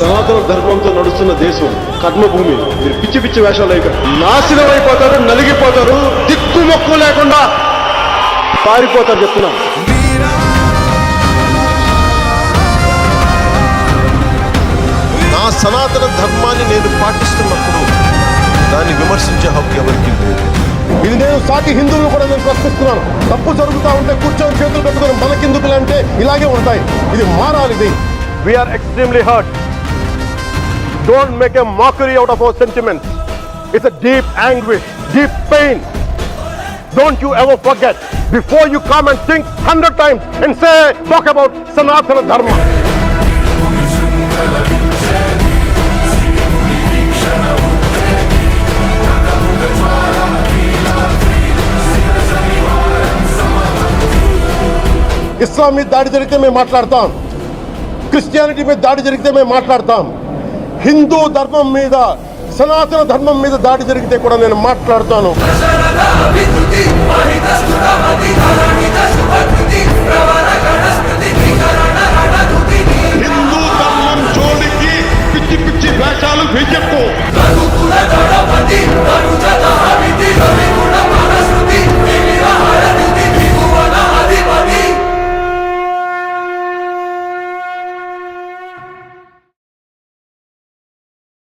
సనాతన ధర్మంతో నడుస్తున్న దేశం కర్మభూమి. మీరు పిచ్చి పిచ్చి వేషాలు ఇక్కడ నాశనం అయిపోతారు, నలిగిపోతారు, దిక్కుమొక్కు లేకుండా పారిపోతారు చెప్తున్నాను. నా సనాతన ధర్మాన్ని నేను పాటిస్తున్నప్పుడు దాన్ని విమర్శించే హక్కు ఎవరికి లేదు. ఇది నేను సాటి హిందువులు కూడా నేను ప్రశ్నిస్తున్నాను. తప్పు జరుగుతూ ఉంటే కూర్చొని చేతులు పెట్టుకుని మనకెందుకులే అంటే ఇలాగే ఉంటాయి. ఇది మారాలి. ఇది we are extremely hurt. Don't make a mockery out of our sentiments. It's a deep anguish, deep pain. Don't you ever forget. Before you come and think 100 times and say, talk about Sanatana Dharma. ఇస్లాం మీద దాడి జరిగితే మేము మాట్లాడతాం, Christianity మీద దాడి జరిగితే మేము మాట్లాడతాం, హిందూ ధర్మం మీద, సనాతన ధర్మం మీద దాడి జరిగితే కూడా నేను మాట్లాడతాను.